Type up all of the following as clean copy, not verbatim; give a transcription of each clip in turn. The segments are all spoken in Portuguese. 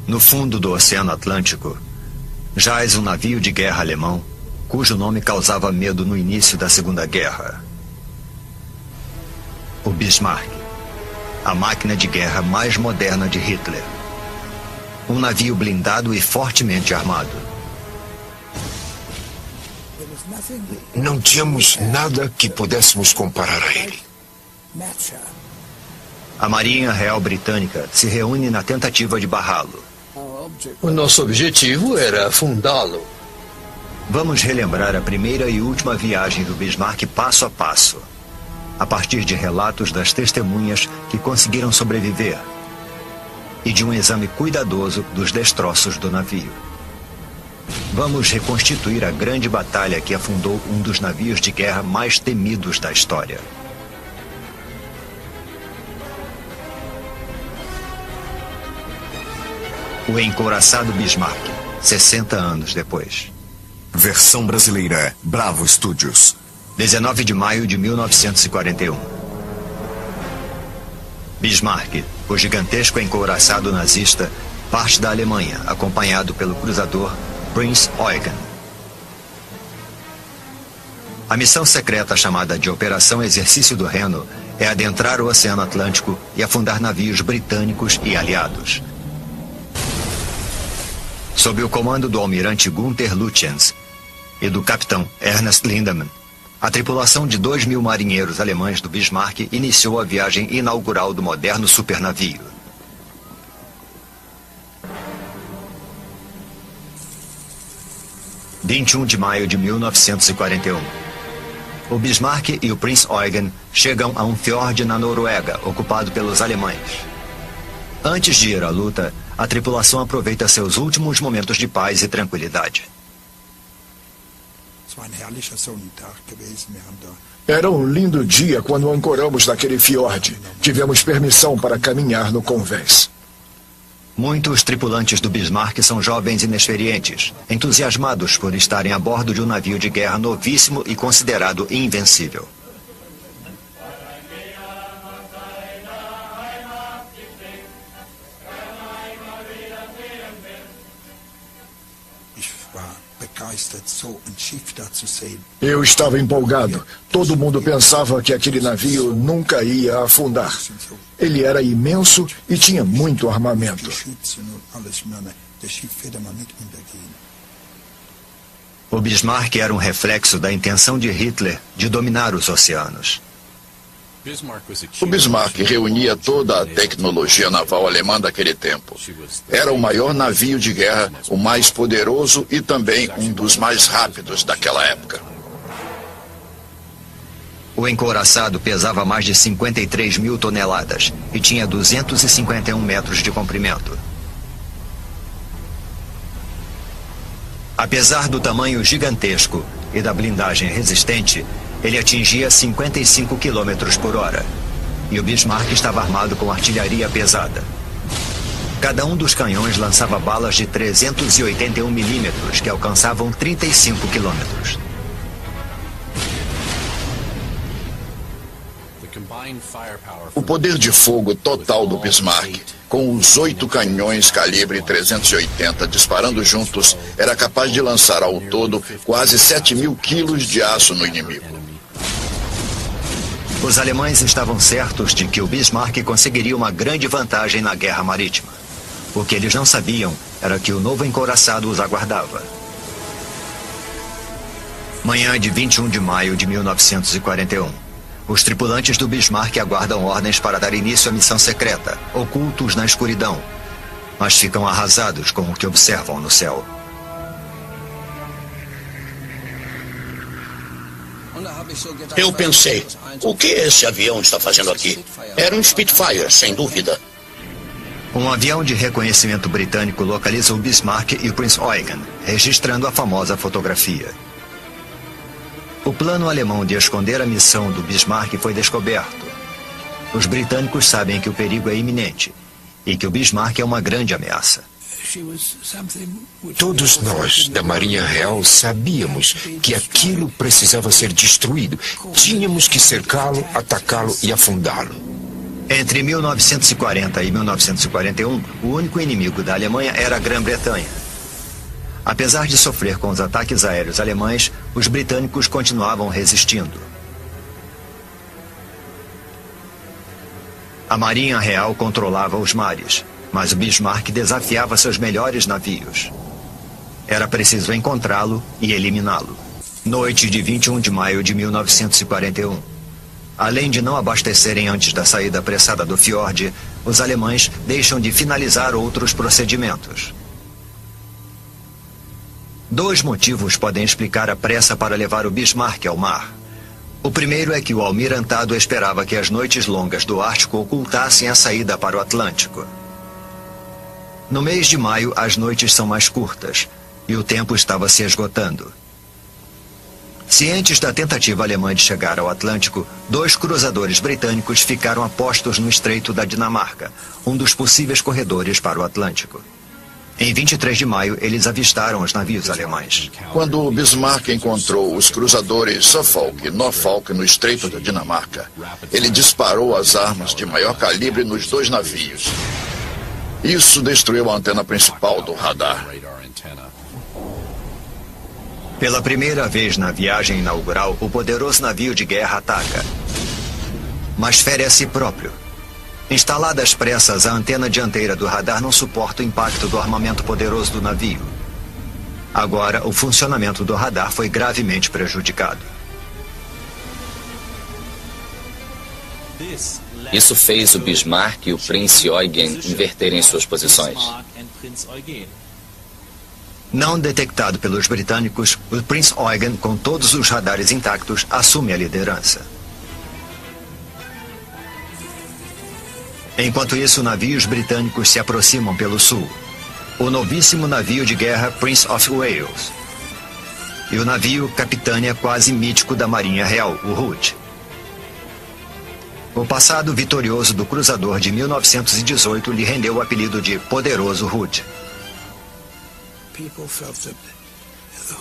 No fundo do Oceano Atlântico, jaz um navio de guerra alemão, cujo nome causava medo no início da Segunda Guerra. O Bismarck, a máquina de guerra mais moderna de Hitler. Um navio blindado e fortemente armado. Não tínhamos nada que pudéssemos comparar a ele. A Marinha Real Britânica se reúne na tentativa de barrá-lo. O nosso objetivo era afundá-lo. Vamos relembrar a primeira e última viagem do Bismarck passo a passo, a partir de relatos das testemunhas que conseguiram sobreviver e de um exame cuidadoso dos destroços do navio. Vamos reconstituir a grande batalha que afundou um dos navios de guerra mais temidos da história. O encouraçado Bismarck, 60 anos depois. Versão brasileira, Bravo Studios. 19 de maio de 1941. Bismarck, o gigantesco encouraçado nazista, parte da Alemanha, acompanhado pelo cruzador Prinz Eugen. A missão secreta chamada de Operação Exercício do Reno é adentrar o Oceano Atlântico e afundar navios britânicos e aliados. Sob o comando do almirante Gunther Lütjens e do capitão Ernst Lindemann, a tripulação de 2.000 marinheiros alemães do Bismarck iniciou a viagem inaugural do moderno supernavio. – 21 de maio de 1941. O Bismarck e o Prinz Eugen chegam a um fiord na Noruega, ocupado pelos alemães. Antes de ir à luta, a tripulação aproveita seus últimos momentos de paz e tranquilidade. Era um lindo dia quando ancoramos naquele fiord. Tivemos permissão para caminhar no convés. Muitos tripulantes do Bismarck são jovens inexperientes, entusiasmados por estarem a bordo de um navio de guerra novíssimo e considerado invencível. Eu estava empolgado. Todo mundo pensava que aquele navio nunca ia afundar. Ele era imenso e tinha muito armamento. O Bismarck era um reflexo da intenção de Hitler de dominar os oceanos. O Bismarck reunia toda a tecnologia naval alemã daquele tempo. Era o maior navio de guerra, o mais poderoso e também um dos mais rápidos daquela época. O encouraçado pesava mais de 53.000 toneladas e tinha 251 metros de comprimento. Apesar do tamanho gigantesco e da blindagem resistente, ele atingia 55 km por hora. E o Bismarck estava armado com artilharia pesada. Cada um dos canhões lançava balas de 381 milímetros, que alcançavam 35 quilômetros. O poder de fogo total do Bismarck, com os 8 canhões calibre 380 disparando juntos, era capaz de lançar ao todo quase 7.000 quilos de aço no inimigo. Os alemães estavam certos de que o Bismarck conseguiria uma grande vantagem na guerra marítima. O que eles não sabiam era que o novo encouraçado os aguardava. Manhã de 21 de maio de 1941. Os tripulantes do Bismarck aguardam ordens para dar início à missão secreta, ocultos na escuridão, mas ficam arrasados com o que observam no céu. Eu pensei, o que esse avião está fazendo aqui? Era um Spitfire, sem dúvida. Um avião de reconhecimento britânico localiza o Bismarck e o Prinz Eugen, registrando a famosa fotografia. O plano alemão de esconder a missão do Bismarck foi descoberto. Os britânicos sabem que o perigo é iminente e que o Bismarck é uma grande ameaça. Todos nós, da Marinha Real, sabíamos que aquilo precisava ser destruído. Tínhamos que cercá-lo, atacá-lo e afundá-lo. Entre 1940 e 1941, o único inimigo da Alemanha era a Grã-Bretanha. Apesar de sofrer com os ataques aéreos alemães, os britânicos continuavam resistindo. A Marinha Real controlava os mares, mas o Bismarck desafiava seus melhores navios. Era preciso encontrá-lo e eliminá-lo. Noite de 21 de maio de 1941. Além de não abastecerem antes da saída apressada do fiord, os alemães deixam de finalizar outros procedimentos. 2 motivos podem explicar a pressa para levar o Bismarck ao mar. O primeiro é que o almirantado esperava que as noites longas do Ártico ocultassem a saída para o Atlântico. No mês de maio, as noites são mais curtas e o tempo estava se esgotando. Cientes da tentativa alemã de chegar ao Atlântico, 2 cruzadores britânicos ficaram a postos no Estreito da Dinamarca, um dos possíveis corredores para o Atlântico. Em 23 de maio, eles avistaram os navios alemães. Quando o Bismarck encontrou os cruzadores Suffolk e Norfolk no Estreito da Dinamarca, ele disparou as armas de maior calibre nos 2 navios. Isso destruiu a antena principal do radar. Pela primeira vez na viagem inaugural, o poderoso navio de guerra ataca, mas fere a si próprio. Instalada às pressas, a antena dianteira do radar não suporta o impacto do armamento poderoso do navio. Agora, o funcionamento do radar foi gravemente prejudicado. Isso fez o Bismarck e o Prinz Eugen inverterem suas posições. Não detectado pelos britânicos, o Prinz Eugen, com todos os radares intactos, assume a liderança. Enquanto isso, navios britânicos se aproximam pelo sul. O novíssimo navio de guerra Prince of Wales e o navio capitânia quase mítico da Marinha Real, o Hood. O passado vitorioso do cruzador de 1918 lhe rendeu o apelido de Poderoso Hood.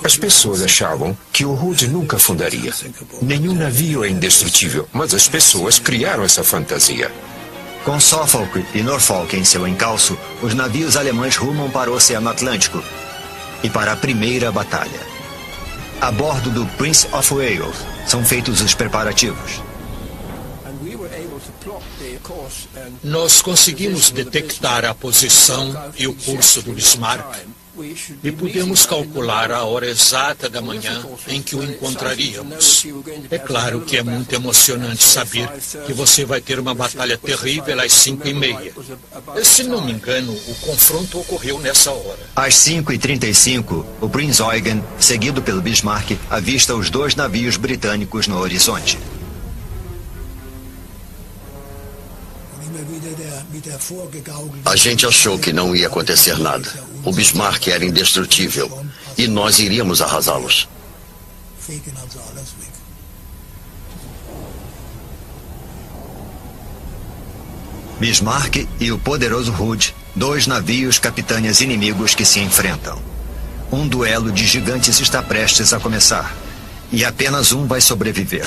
As pessoas achavam que o Hood nunca afundaria. Nenhum navio é indestrutível, mas as pessoas criaram essa fantasia. Com Suffolk e Norfolk em seu encalço, os navios alemães rumam para o Oceano Atlântico e para a primeira batalha. A bordo do Prince of Wales são feitos os preparativos. Nós conseguimos detectar a posição e o curso do Bismarck e podemos calcular a hora exata da manhã em que o encontraríamos. É claro que é muito emocionante saber que você vai ter uma batalha terrível às 5h30. Se não me engano, o confronto ocorreu nessa hora. Às 5h35, o Prinz Eugen, seguido pelo Bismarck, avista os 2 navios britânicos no horizonte. A gente achou que não ia acontecer nada. O Bismarck era indestrutível e nós iríamos arrasá-los. Bismarck e o poderoso Hood, 2 navios capitânias inimigos que se enfrentam. Um duelo de gigantes está prestes a começar e apenas um vai sobreviver.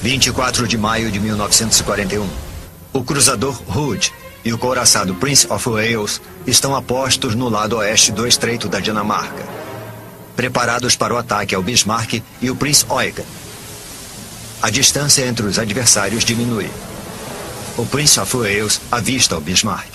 24 de maio de 1941. O cruzador Hood e o couraçado Prince of Wales estão a postos no lado oeste do Estreito da Dinamarca, preparados para o ataque ao Bismarck e o Prinz Eugen. A distância entre os adversários diminui. O Prince of Wales avista o Bismarck.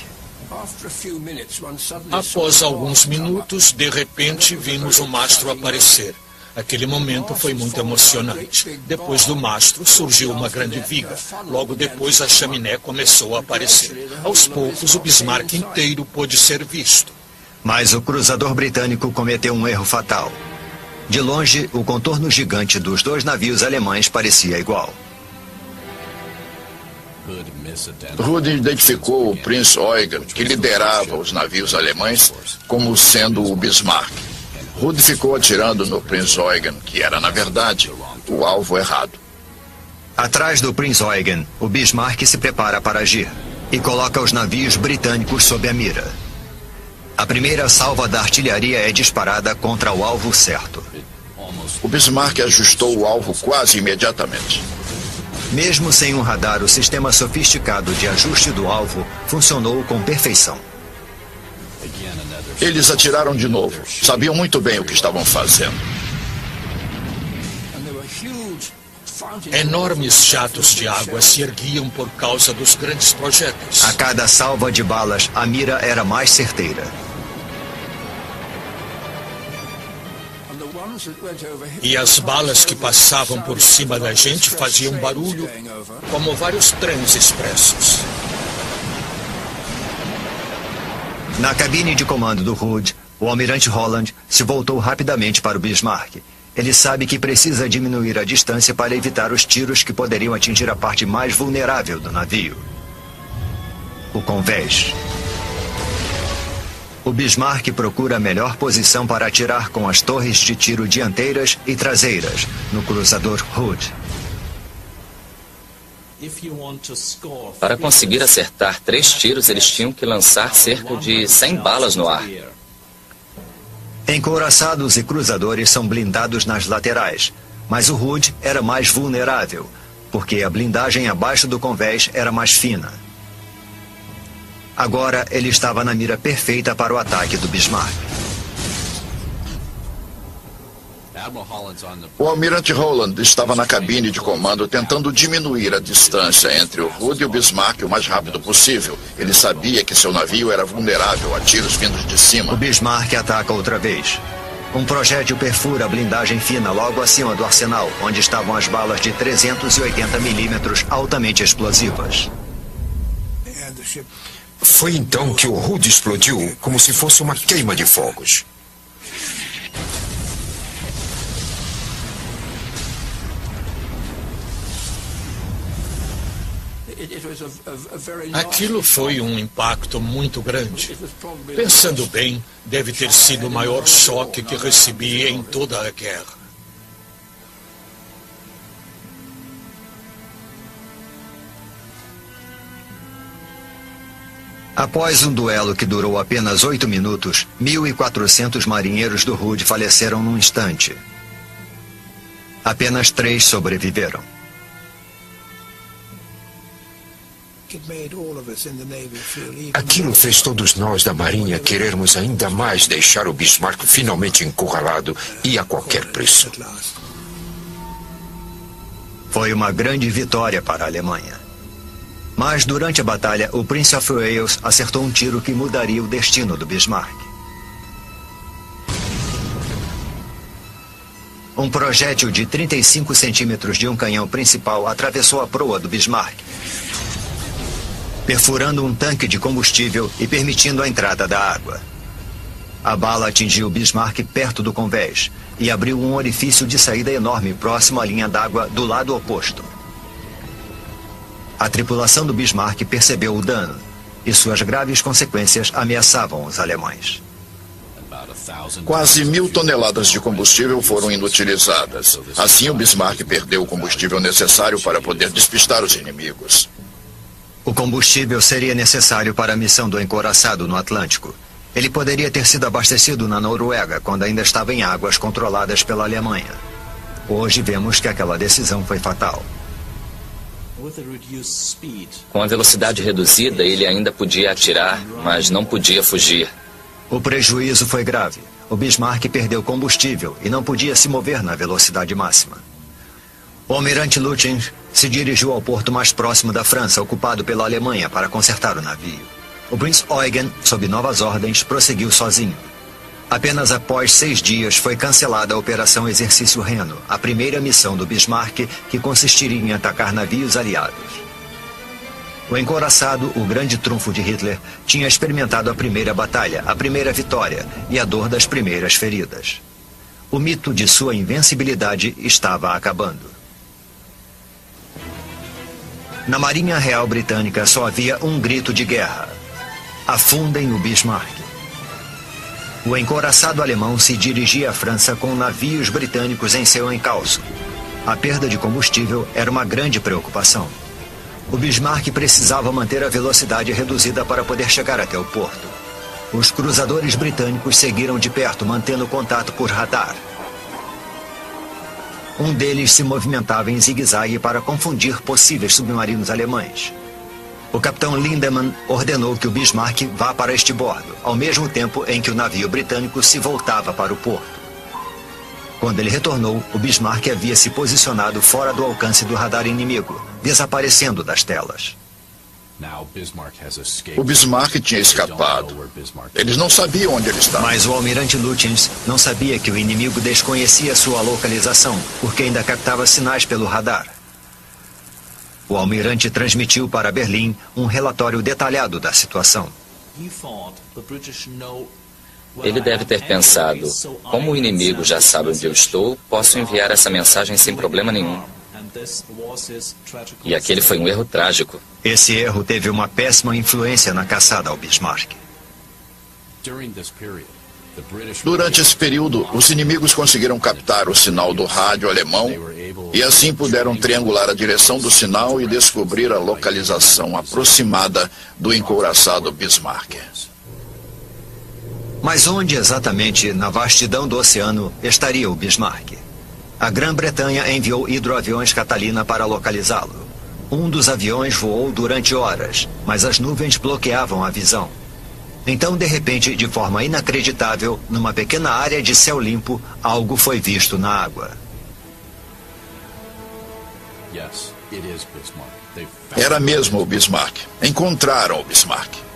Após alguns minutos, de repente, vimos o mastro aparecer. Aquele momento foi muito emocionante. Depois do mastro surgiu uma grande viga. Logo depois a chaminé começou a aparecer. Aos poucos o Bismarck inteiro pôde ser visto. Mas o cruzador britânico cometeu um erro fatal. De longe, o contorno gigante dos 2 navios alemães parecia igual. Hood identificou o Prinz Eugen, que liderava os navios alemães, como sendo o Bismarck. Hood ficou atirando no Prinz Eugen, que era, na verdade, o alvo errado. Atrás do Prinz Eugen, o Bismarck se prepara para agir e coloca os navios britânicos sob a mira. A primeira salva da artilharia é disparada contra o alvo certo. O Bismarck ajustou o alvo quase imediatamente. Mesmo sem um radar, o sistema sofisticado de ajuste do alvo funcionou com perfeição. Eles atiraram de novo. Sabiam muito bem o que estavam fazendo. Enormes jatos de água se erguiam por causa dos grandes projéteis. A cada salva de balas, a mira era mais certeira. E as balas que passavam por cima da gente faziam barulho, como vários trens expressos. Na cabine de comando do Hood, o almirante Holland se voltou rapidamente para o Bismarck. Ele sabe que precisa diminuir a distância para evitar os tiros que poderiam atingir a parte mais vulnerável do navio: o convés. O Bismarck procura a melhor posição para atirar com as torres de tiro dianteiras e traseiras no cruzador Hood. Para conseguir acertar 3 tiros, eles tinham que lançar cerca de 100 balas no ar. Encouraçados e cruzadores são blindados nas laterais, mas o Hood era mais vulnerável, porque a blindagem abaixo do convés era mais fina. Agora ele estava na mira perfeita para o ataque do Bismarck. O almirante Holland estava na cabine de comando tentando diminuir a distância entre o Hood e o Bismarck o mais rápido possível. Ele sabia que seu navio era vulnerável a tiros vindos de cima. O Bismarck ataca outra vez. Um projétil perfura a blindagem fina logo acima do arsenal, onde estavam as balas de 380 milímetros altamente explosivas. Foi então que o Hood explodiu como se fosse uma queima de fogos. Aquilo foi um impacto muito grande. Pensando bem, deve ter sido o maior choque que recebi em toda a guerra. Após um duelo que durou apenas 8 minutos, 1.400 marinheiros do Hood faleceram num instante. Apenas 3 sobreviveram. Aquilo fez todos nós da Marinha querermos ainda mais deixar o Bismarck finalmente encurralado e a qualquer preço. Foi uma grande vitória para a Alemanha. Mas durante a batalha, o Prince of Wales acertou um tiro que mudaria o destino do Bismarck. Um projétil de 35 centímetros de um canhão principal atravessou a proa do Bismarck, perfurando um tanque de combustível e permitindo a entrada da água. A bala atingiu o Bismarck perto do convés e abriu um orifício de saída enorme próximo à linha d'água do lado oposto. A tripulação do Bismarck percebeu o dano e suas graves consequências ameaçavam os alemães. Quase 1.000 toneladas de combustível foram inutilizadas. Assim, o Bismarck perdeu o combustível necessário para poder despistar os inimigos. O combustível seria necessário para a missão do encouraçado no Atlântico. Ele poderia ter sido abastecido na Noruega quando ainda estava em águas controladas pela Alemanha. Hoje vemos que aquela decisão foi fatal. Com a velocidade reduzida, ele ainda podia atirar, mas não podia fugir. O prejuízo foi grave. O Bismarck perdeu combustível e não podia se mover na velocidade máxima. O almirante Lutyens se dirigiu ao porto mais próximo da França, ocupado pela Alemanha, para consertar o navio. O Prinz Eugen, sob novas ordens, prosseguiu sozinho. Apenas após 6 dias foi cancelada a Operação Exercício Reno, a primeira missão do Bismarck, que consistiria em atacar navios aliados. O encouraçado, o grande trunfo de Hitler, tinha experimentado a primeira batalha, a primeira vitória e a dor das primeiras feridas. O mito de sua invencibilidade estava acabando. Na Marinha Real Britânica só havia um grito de guerra: afundem o Bismarck. O encouraçado alemão se dirigia à França com navios britânicos em seu encalço. A perda de combustível era uma grande preocupação. O Bismarck precisava manter a velocidade reduzida para poder chegar até o porto. Os cruzadores britânicos seguiram de perto, mantendo contato por radar. Um deles se movimentava em zigue-zague para confundir possíveis submarinos alemães. O capitão Lindemann ordenou que o Bismarck vá para este bordo, ao mesmo tempo em que o navio britânico se voltava para o porto. Quando ele retornou, o Bismarck havia se posicionado fora do alcance do radar inimigo, desaparecendo das telas. O Bismarck tinha escapado. Eles não sabiam onde ele estava. Mas o almirante Lutjens não sabia que o inimigo desconhecia sua localização, porque ainda captava sinais pelo radar. O almirante transmitiu para Berlim um relatório detalhado da situação. Ele deve ter pensado, como o inimigo já sabe onde eu estou, posso enviar essa mensagem sem problema nenhum. E aquele foi um erro trágico. Esse erro teve uma péssima influência na caçada ao Bismarck. Durante esse período, os inimigos conseguiram captar o sinal do rádio alemão e assim puderam triangular a direção do sinal e descobrir a localização aproximada do encouraçado Bismarck. Mas onde exatamente, na vastidão do oceano, estaria o Bismarck? A Grã-Bretanha enviou hidroaviões Catalina para localizá-lo. Um dos aviões voou durante horas, mas as nuvens bloqueavam a visão. Então, de repente, de forma inacreditável, numa pequena área de céu limpo, algo foi visto na água. Era mesmo o Bismarck. Encontraram o Bismarck.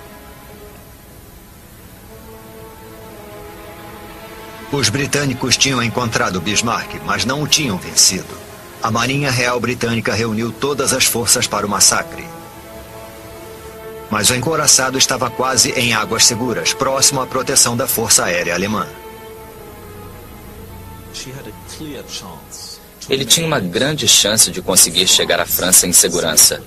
Os britânicos tinham encontrado Bismarck, mas não o tinham vencido. A Marinha Real Britânica reuniu todas as forças para o massacre. Mas o encouraçado estava quase em águas seguras, próximo à proteção da Força Aérea Alemã. Ele tinha uma grande chance de conseguir chegar à França em segurança.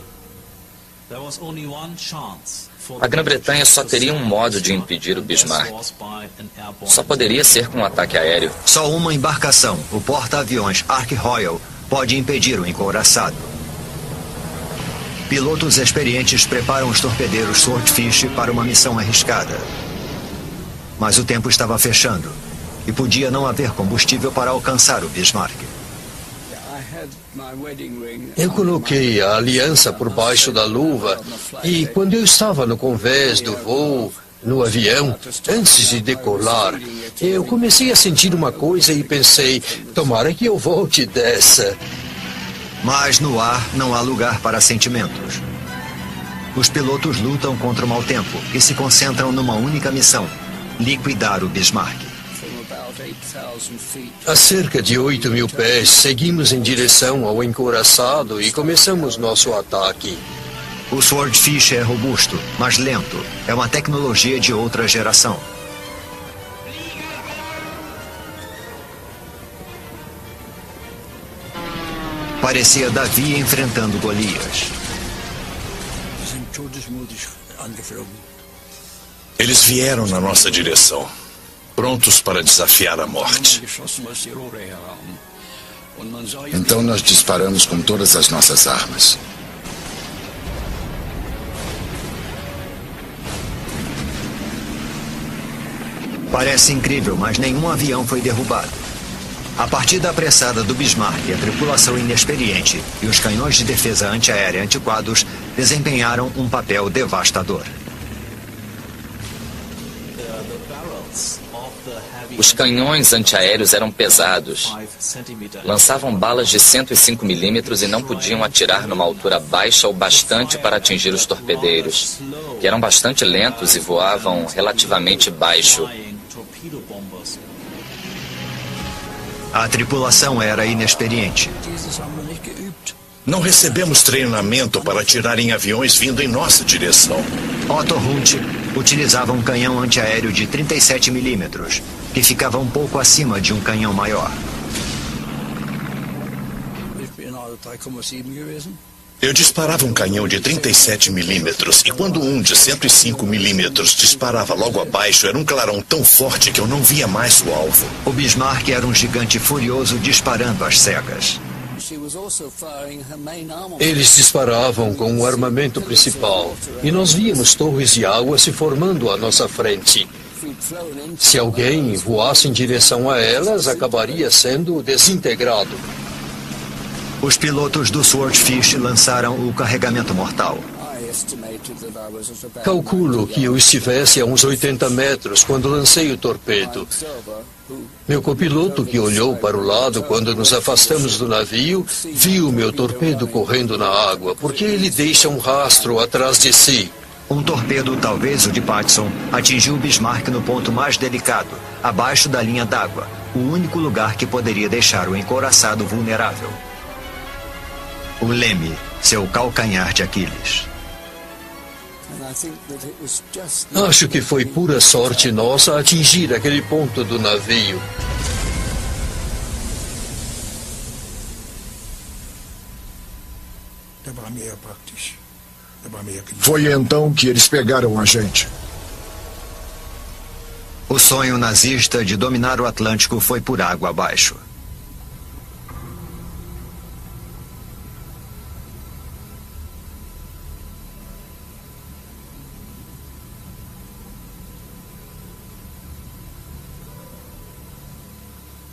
A Grã-Bretanha só teria um modo de impedir o Bismarck. Só poderia ser com um ataque aéreo. Só uma embarcação, o porta-aviões Ark Royal, pode impedir o encouraçado. Pilotos experientes preparam os torpedeiros Swordfish para uma missão arriscada. Mas o tempo estava fechando e podia não haver combustível para alcançar o Bismarck. Eu coloquei a aliança por baixo da luva e quando eu estava no convés do voo, no avião, antes de decolar, eu comecei a sentir uma coisa e pensei, tomara que eu volte dessa. Mas no ar não há lugar para sentimentos. Os pilotos lutam contra o mau tempo e se concentram numa única missão: liquidar o Bismarck. A cerca de 8.000 pés, seguimos em direção ao encouraçado e começamos nosso ataque. O Swordfish é robusto, mas lento. É uma tecnologia de outra geração. Parecia Davi enfrentando Golias. Eles vieram na nossa direção, prontos para desafiar a morte. Então nós disparamos com todas as nossas armas. Parece incrível, mas nenhum avião foi derrubado. A partida apressada do Bismarck, a tripulação inexperiente e os canhões de defesa antiaérea antiquados desempenharam um papel devastador. Os canhões antiaéreos eram pesados. Lançavam balas de 105 milímetros e não podiam atirar numa altura baixa o bastante para atingir os torpedeiros, que eram bastante lentos e voavam relativamente baixo. A tripulação era inexperiente. Não recebemos treinamento para atirar em aviões vindo em nossa direção. Otto Hunt utilizava um canhão antiaéreo de 37 milímetros, que ficava um pouco acima de um canhão maior. Eu disparava um canhão de 37 milímetros e quando um de 105 milímetros disparava logo abaixo, era um clarão tão forte que eu não via mais o alvo. O Bismarck era um gigante furioso disparando às cegas. Eles disparavam com o armamento principal e nós víamos torres de água se formando à nossa frente. Se alguém voasse em direção a elas, acabaria sendo desintegrado. Os pilotos do Swordfish lançaram o carregamento mortal. Calculo que eu estivesse a uns 80 metros quando lancei o torpedo. Meu copiloto, que olhou para o lado quando nos afastamos do navio, viu meu torpedo correndo na água, porque ele deixa um rastro atrás de si. Um torpedo, talvez o de Patterson, atingiu o Bismarck no ponto mais delicado, abaixo da linha d'água, o único lugar que poderia deixar o encouraçado vulnerável. O leme, seu calcanhar de Aquiles. Acho que foi pura sorte nossa atingir aquele ponto do navio. Foi então que eles pegaram a gente. O sonho nazista de dominar o Atlântico foi por água abaixo.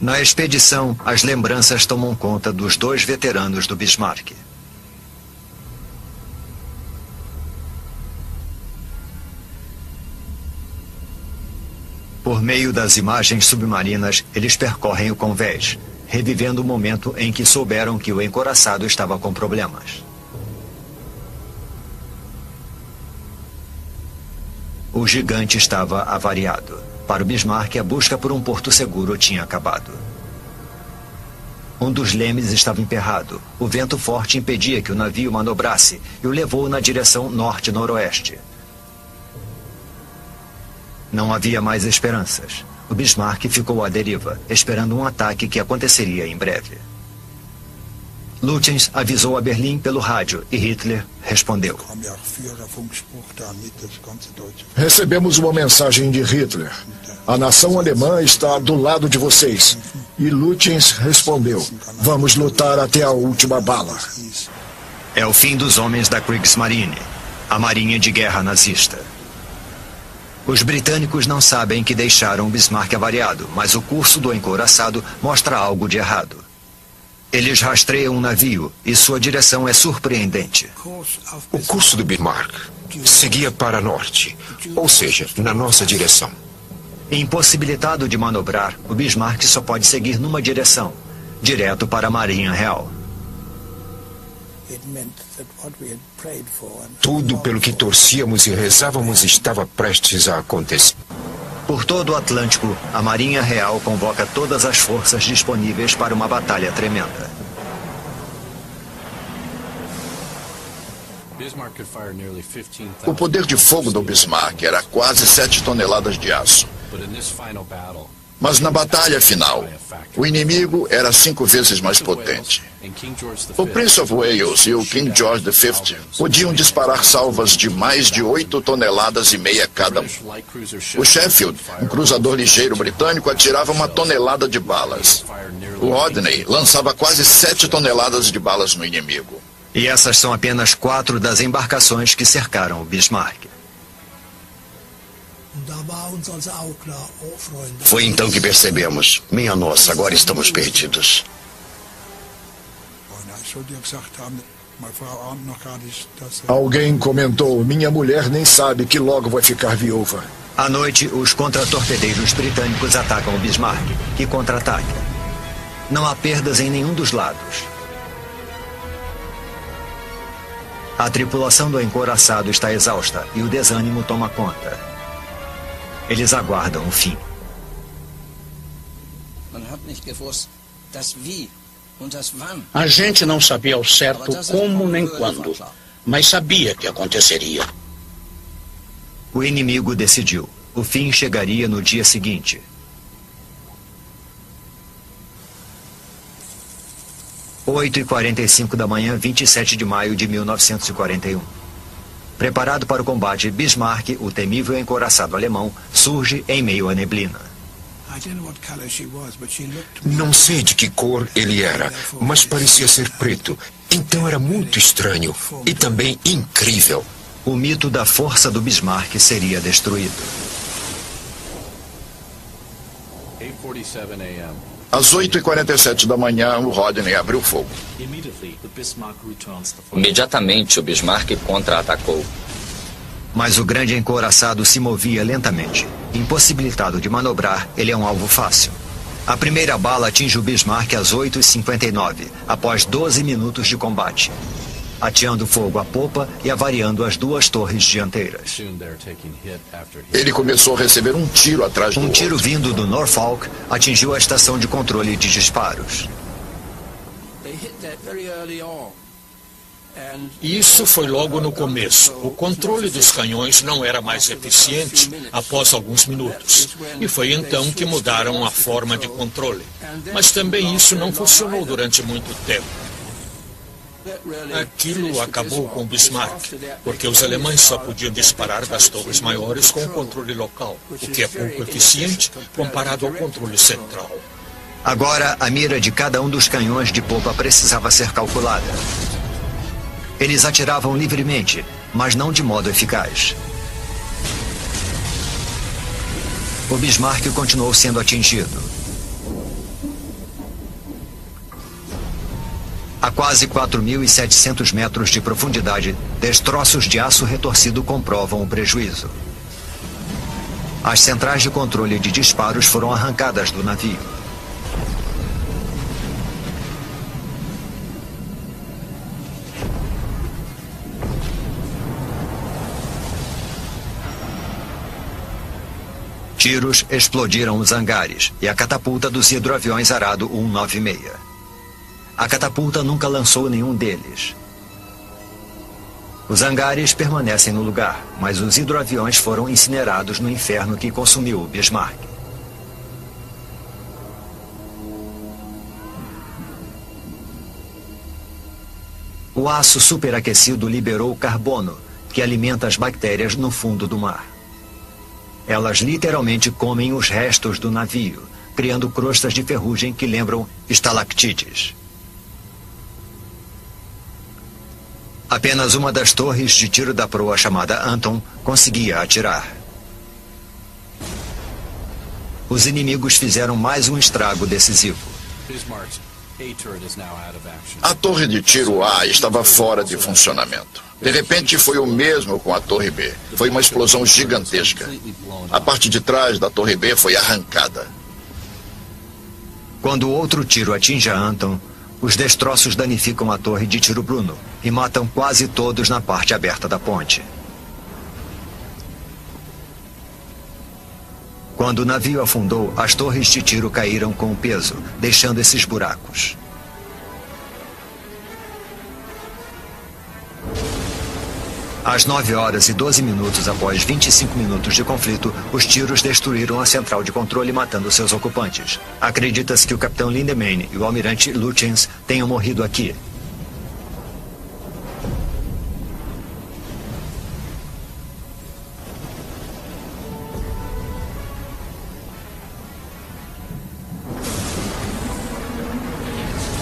Na expedição, as lembranças tomam conta dos 2 veteranos do Bismarck. Por meio das imagens submarinas, eles percorrem o convés, revivendo o momento em que souberam que o encouraçado estava com problemas. O gigante estava avariado. Para o Bismarck, a busca por um porto seguro tinha acabado. Um dos lemes estava emperrado. O vento forte impedia que o navio manobrasse e o levou na direção norte-noroeste. Não havia mais esperanças. O Bismarck ficou à deriva, esperando um ataque que aconteceria em breve. Lutyens avisou a Berlim pelo rádio e Hitler respondeu. Recebemos uma mensagem de Hitler. A nação alemã está do lado de vocês. E Lutyens respondeu: vamos lutar até a última bala. É o fim dos homens da Kriegsmarine, a marinha de guerra nazista. Os britânicos não sabem que deixaram o Bismarck avariado, mas o curso do encouraçado mostra algo de errado. Eles rastreiam um navio e sua direção é surpreendente. O curso do Bismarck seguia para norte, ou seja, na nossa direção. Impossibilitado de manobrar, o Bismarck só pode seguir numa direção, direto para a Marinha Real. Tudo pelo que torcíamos e rezávamos estava prestes a acontecer. Por todo o Atlântico, a Marinha Real convoca todas as forças disponíveis para uma batalha tremenda. O poder de fogo do Bismarck era quase 7 toneladas de aço. Mas na batalha final, o inimigo era 5 vezes mais potente. O Prince of Wales e o King George V podiam disparar salvas de mais de 8,5 toneladas cada um. O Sheffield, um cruzador ligeiro britânico, atirava 1 tonelada de balas. O Rodney lançava quase 7 toneladas de balas no inimigo. E essas são apenas 4 das embarcações que cercaram o Bismarck. Foi então que percebemos: minha nossa, agora estamos perdidos. Alguém comentou: minha mulher nem sabe que logo vai ficar viúva. À noite, os contratorpedeiros britânicos atacam o Bismarck, que contra-ataca. Não há perdas em nenhum dos lados. A tripulação do encouraçado está exausta e o desânimo toma conta. Eles aguardam o fim. A gente não sabia ao certo como nem quando, mas sabia que aconteceria. O inimigo decidiu. O fim chegaria no dia seguinte. Oito e 45 da manhã, 27 de maio de 1941. Preparado para o combate, Bismarck, o temível encouraçado alemão, surge em meio à neblina. Não sei de que cor ele era, mas parecia ser preto. Então era muito estranho e também incrível. O mito da força do Bismarck seria destruído. Às 8h47 da manhã, o Rodney abriu fogo. Imediatamente, o Bismarck contra-atacou. Mas o grande encouraçado se movia lentamente. Impossibilitado de manobrar, ele é um alvo fácil. A primeira bala atinge o Bismarck às 8h59, após 12 minutos de combate, ateando fogo à popa e avariando as duas torres dianteiras. Ele começou a receber um tiro atrás do outro. Um tiro vindo do Norfolk atingiu a estação de controle de disparos. Isso foi logo no começo. O controle dos canhões não era mais eficiente após alguns minutos. E foi então que mudaram a forma de controle. Mas também isso não funcionou durante muito tempo. Aquilo acabou com o Bismarck, porque os alemães só podiam disparar das torres maiores com o controle local, o que é pouco eficiente comparado ao controle central. Agora, a mira de cada um dos canhões de popa precisava ser calculada. Eles atiravam livremente, mas não de modo eficaz. O Bismarck continuou sendo atingido. A quase 4.700 metros de profundidade, destroços de aço retorcido comprovam o prejuízo. As centrais de controle de disparos foram arrancadas do navio. Tiros explodiram os hangares e a catapulta dos hidroaviões Arado 196. A catapulta nunca lançou nenhum deles. Os hangares permanecem no lugar, mas os hidroaviões foram incinerados no inferno que consumiu o Bismarck. O aço superaquecido liberou carbono, que alimenta as bactérias no fundo do mar. Elas literalmente comem os restos do navio, criando crostas de ferrugem que lembram estalactites. Apenas uma das torres de tiro da proa, chamada Anton, conseguia atirar. Os inimigos fizeram mais um estrago decisivo. A torre de tiro A estava fora de funcionamento. De repente foi o mesmo com a torre B. Foi uma explosão gigantesca. A parte de trás da torre B foi arrancada. Quando outro tiro atinge a Anton, os destroços danificam a torre de tiro Bruno e matam quase todos na parte aberta da ponte. Quando o navio afundou, as torres de tiro caíram com o peso, deixando esses buracos. Às 9h12 após 25 minutos de conflito, os tiros destruíram a central de controle, matando seus ocupantes. Acredita-se que o capitão Lindemann e o almirante Lutyens tenham morrido aqui.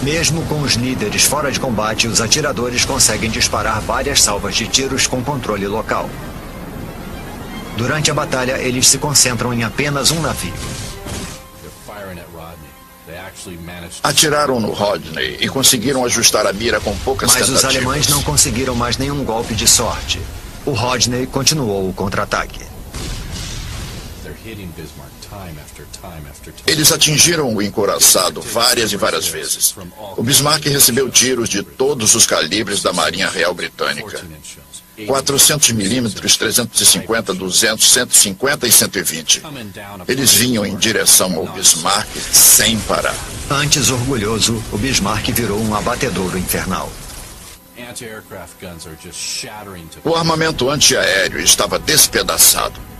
Mesmo com os líderes fora de combate, os atiradores conseguem disparar várias salvas de tiros com controle local. Durante a batalha, eles se concentram em apenas um navio. Atiraram no Rodney e conseguiram ajustar a mira com poucas tentativas. Mas os alemães não conseguiram mais nenhum golpe de sorte. O Rodney continuou o contra-ataque. Eles atingiram o encouraçado várias e várias vezes. O Bismarck recebeu tiros de todos os calibres da Marinha Real Britânica. 400 milímetros, 350, 200, 150 e 120. Eles vinham em direção ao Bismarck sem parar. Antes orgulhoso, o Bismarck virou um abatedouro infernal. O armamento antiaéreo estava despedaçado.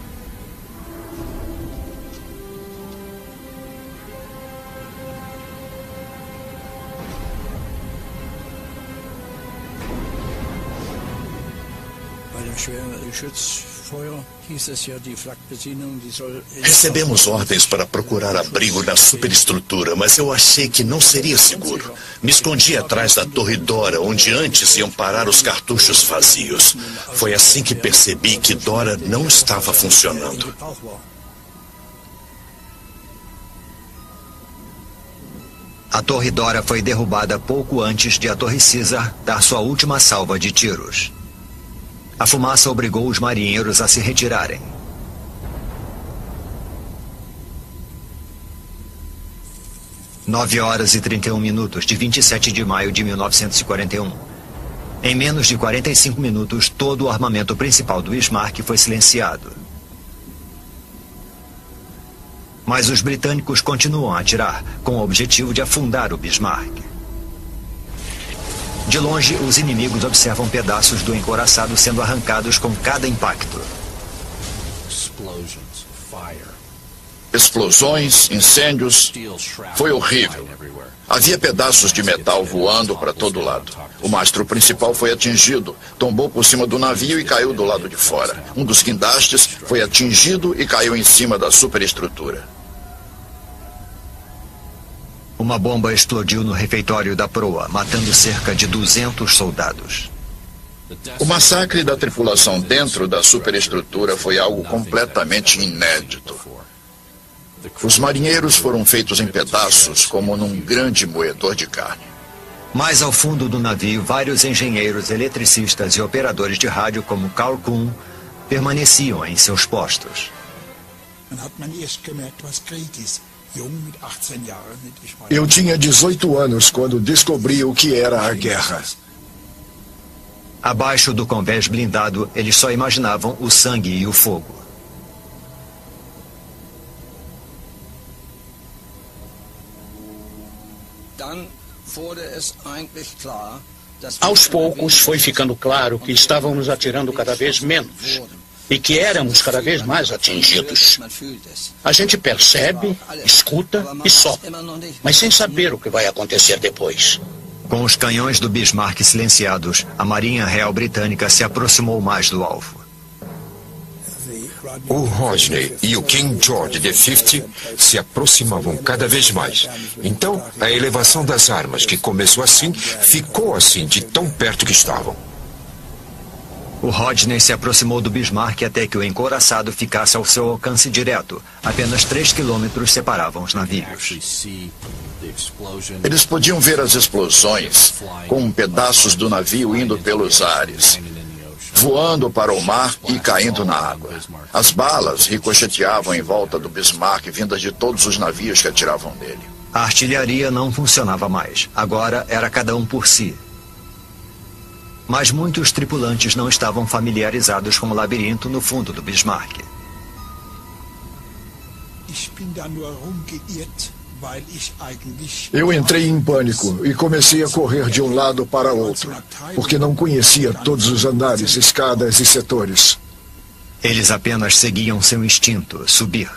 Recebemos ordens para procurar abrigo na superestrutura, mas eu achei que não seria seguro. Me escondi atrás da Torre Dora, onde antes iam parar os cartuchos vazios. Foi assim que percebi que Dora não estava funcionando. A Torre Dora foi derrubada pouco antes de a Torre Caesar dar sua última salva de tiros. A fumaça obrigou os marinheiros a se retirarem. (9h31) de 27 de maio de 1941. Em menos de 45 minutos, todo o armamento principal do Bismarck foi silenciado. Mas os britânicos continuam a atirar, com o objetivo de afundar o Bismarck. De longe, os inimigos observam pedaços do encouraçado sendo arrancados com cada impacto. Explosões, incêndios. Foi horrível. Havia pedaços de metal voando para todo lado. O mastro principal foi atingido, tombou por cima do navio e caiu do lado de fora. Um dos guindastes foi atingido e caiu em cima da superestrutura. Uma bomba explodiu no refeitório da proa, matando cerca de 200 soldados. O massacre da tripulação dentro da superestrutura foi algo completamente inédito. Os marinheiros foram feitos em pedaços, como num grande moedor de carne. Mais ao fundo do navio, vários engenheiros, eletricistas e operadores de rádio, como Carl Kuhn, permaneciam em seus postos. Eu tinha 18 anos quando descobri o que era a guerra. Abaixo do convés blindado, eles só imaginavam o sangue e o fogo. Aos poucos foi ficando claro que estávamos atirando cada vez menos e que éramos cada vez mais atingidos. A gente percebe, escuta e só, mas sem saber o que vai acontecer depois. Com os canhões do Bismarck silenciados, a Marinha Real Britânica se aproximou mais do alvo. O Rodney e o King George V se aproximavam cada vez mais. Então, a elevação das armas, que começou assim, ficou assim de tão perto que estavam. O Rodney se aproximou do Bismarck até que o encouraçado ficasse ao seu alcance direto. Apenas 3 quilômetros separavam os navios. Eles podiam ver as explosões, com pedaços do navio indo pelos ares, voando para o mar e caindo na água. As balas ricocheteavam em volta do Bismarck, vindas de todos os navios que atiravam nele. A artilharia não funcionava mais. Agora era cada um por si. Mas muitos tripulantes não estavam familiarizados com o labirinto no fundo do Bismarck. Eu entrei em pânico e comecei a correr de um lado para outro, porque não conhecia todos os andares, escadas e setores. Eles apenas seguiam seu instinto, subir.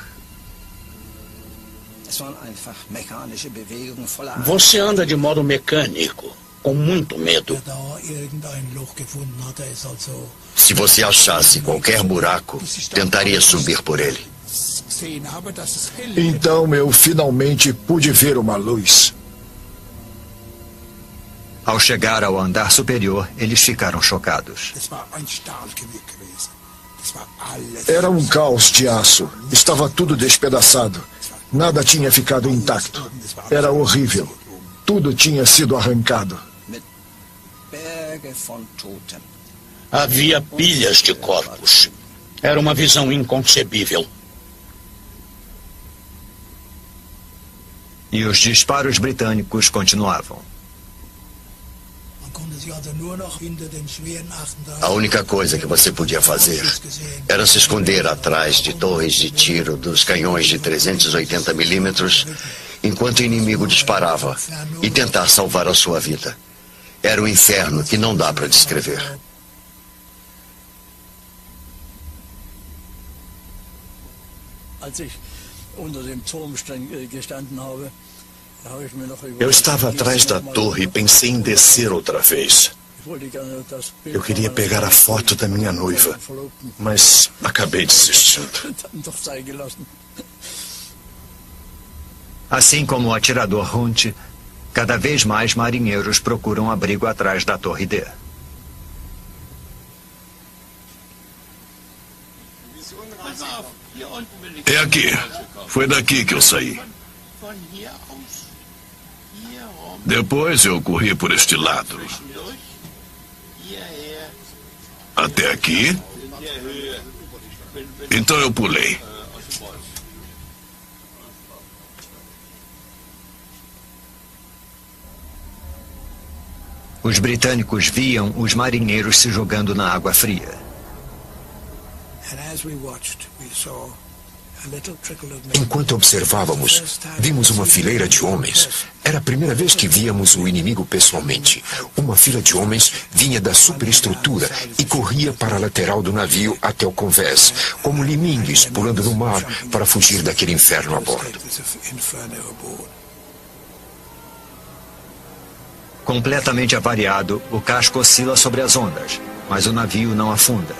Você anda de modo mecânico, com muito medo. Se você achasse qualquer buraco, tentaria subir por ele. Então eu finalmente pude ver uma luz. Ao chegar ao andar superior, eles ficaram chocados. Era um caos de aço. Estava tudo despedaçado. Nada tinha ficado intacto. Era horrível. Tudo tinha sido arrancado. Havia pilhas de corpos. Era uma visão inconcebível. E os disparos britânicos continuavam. A única coisa que você podia fazer era se esconder atrás de torres de tiro dos canhões de 380 milímetros enquanto o inimigo disparava e tentar salvar a sua vida. Era um inferno que não dá para descrever. Eu estava atrás da torre e pensei em descer outra vez. Eu queria pegar a foto da minha noiva, mas acabei desistindo. Assim como o atirador Hunt, cada vez mais marinheiros procuram abrigo atrás da Torre D. É aqui. Foi daqui que eu saí. Depois eu corri por este lado. Até aqui. Então eu pulei. Os britânicos viam os marinheiros se jogando na água fria. Enquanto observávamos, vimos uma fileira de homens. Era a primeira vez que víamos o inimigo pessoalmente. Uma fila de homens vinha da superestrutura e corria para a lateral do navio até o convés, como limingues pulando no mar para fugir daquele inferno a bordo. Completamente avariado, o casco oscila sobre as ondas, mas o navio não afunda.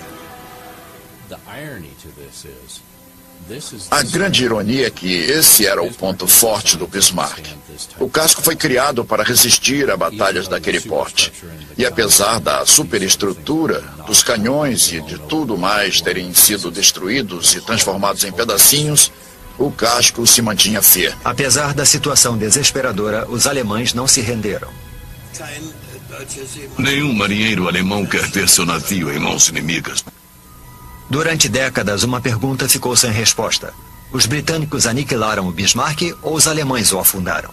A grande ironia é que esse era o ponto forte do Bismarck. O casco foi criado para resistir a batalhas daquele porte. E apesar da superestrutura, dos canhões e de tudo mais terem sido destruídos e transformados em pedacinhos, o casco se mantinha firme. Apesar da situação desesperadora, os alemães não se renderam. Nenhum marinheiro alemão quer ter seu navio em mãos inimigas. Durante décadas, uma pergunta ficou sem resposta. Os britânicos aniquilaram o Bismarck ou os alemães o afundaram?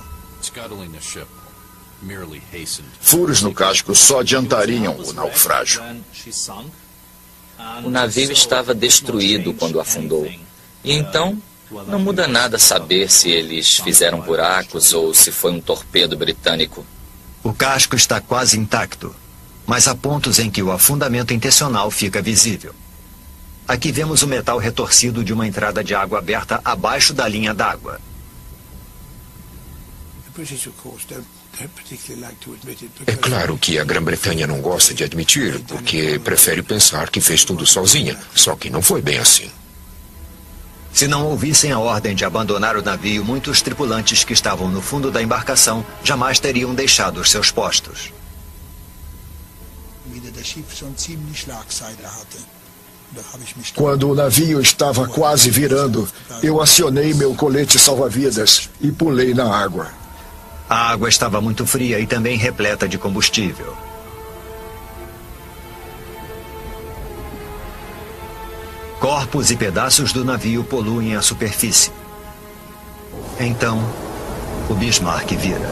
Furos no casco só adiantariam o naufrágio. O navio estava destruído quando afundou. E então, não muda nada saber se eles fizeram buracos ou se foi um torpedo britânico. O casco está quase intacto, mas há pontos em que o afundamento intencional fica visível. Aqui vemos o metal retorcido de uma entrada de água aberta abaixo da linha d'água. É claro que a Grã-Bretanha não gosta de admitir, porque prefere pensar que fez tudo sozinha, só que não foi bem assim. Se não ouvissem a ordem de abandonar o navio, muitos tripulantes que estavam no fundo da embarcação jamais teriam deixado os seus postos. Quando o navio estava quase virando, eu acionei meu colete salva-vidas e pulei na água. A água estava muito fria e também repleta de combustível. Corpos e pedaços do navio poluem a superfície. Então, o Bismarck vira.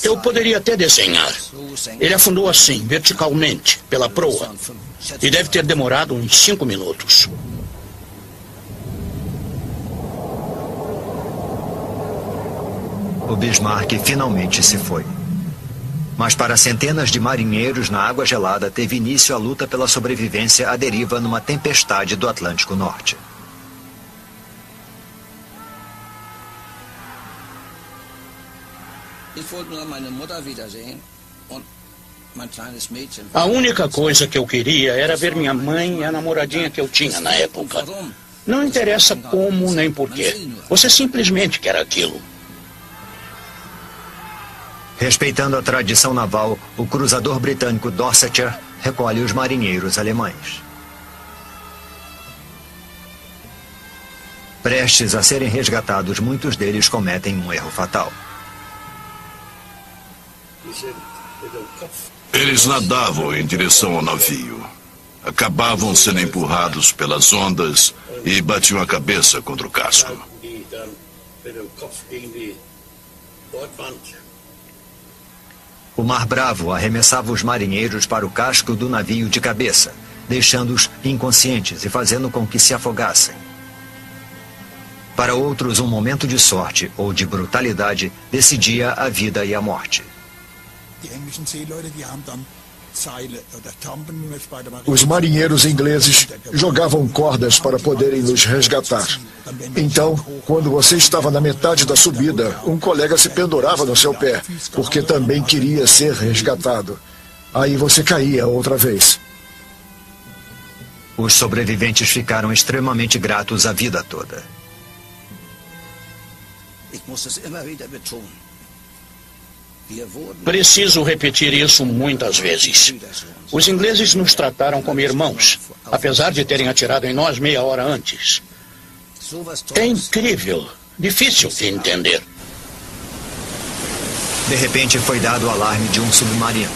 Eu poderia até desenhar. Ele afundou assim, verticalmente, pela proa. E deve ter demorado uns 5 minutos. O Bismarck finalmente se foi. Mas para centenas de marinheiros na água gelada teve início a luta pela sobrevivência à deriva numa tempestade do Atlântico Norte. A única coisa que eu queria era ver minha mãe e a namoradinha que eu tinha na época. Não interessa como nem porquê. Você simplesmente quer aquilo. Respeitando a tradição naval, o cruzador britânico Dorsetshire recolhe os marinheiros alemães. Prestes a serem resgatados, muitos deles cometem um erro fatal. Eles nadavam em direção ao navio. Acabavam sendo empurrados pelas ondas e batiam a cabeça contra o casco. O Mar Bravo arremessava os marinheiros para o casco do navio de cabeça, deixando-os inconscientes e fazendo com que se afogassem. Para outros, um momento de sorte ou de brutalidade decidia a vida e a morte. Os marinheiros ingleses jogavam cordas para poderem nos resgatar. Então, quando você estava na metade da subida, um colega se pendurava no seu pé, porque também queria ser resgatado. Aí você caía outra vez. Os sobreviventes ficaram extremamente gratos a vida toda. Preciso repetir isso muitas vezes. Os ingleses nos trataram como irmãos, apesar de terem atirado em nós meia hora antes. É incrível. Difícil de entender. De repente foi dado o alarme de um submarino.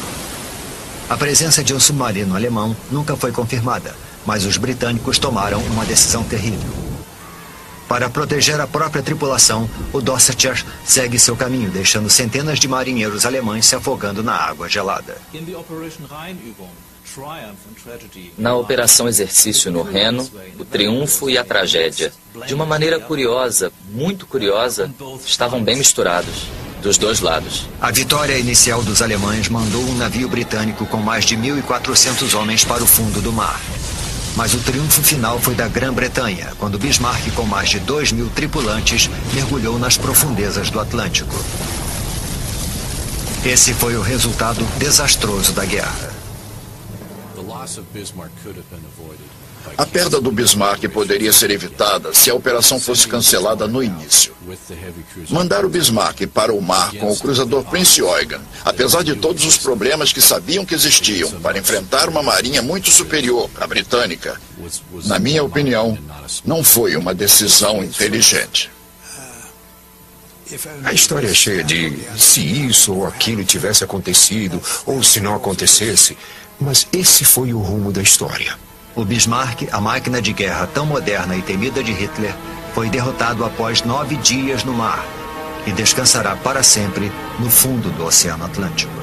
A presença de um submarino alemão nunca foi confirmada, mas os britânicos tomaram uma decisão terrível. Para proteger a própria tripulação, o Dorsetshire segue seu caminho, deixando centenas de marinheiros alemães se afogando na água gelada. Na Operação Exercício no Reno, o triunfo e a tragédia, de uma maneira curiosa, muito curiosa, estavam bem misturados, dos dois lados. A vitória inicial dos alemães mandou um navio britânico com mais de 1.400 homens para o fundo do mar. Mas o triunfo final foi da Grã-Bretanha, quando Bismarck, com mais de 2.000 tripulantes, mergulhou nas profundezas do Atlântico. Esse foi o resultado desastroso da guerra. A perda do Bismarck poderia ser evitada se a operação fosse cancelada no início. Mandar o Bismarck para o mar com o cruzador Prince Eugen, apesar de todos os problemas que sabiam que existiam, para enfrentar uma marinha muito superior à britânica, na minha opinião, não foi uma decisão inteligente. A história é cheia de se isso ou aquilo tivesse acontecido, ou se não acontecesse, mas esse foi o rumo da história. O Bismarck, a máquina de guerra tão moderna e temida de Hitler, foi derrotado após 9 dias no mar e descansará para sempre no fundo do Oceano Atlântico.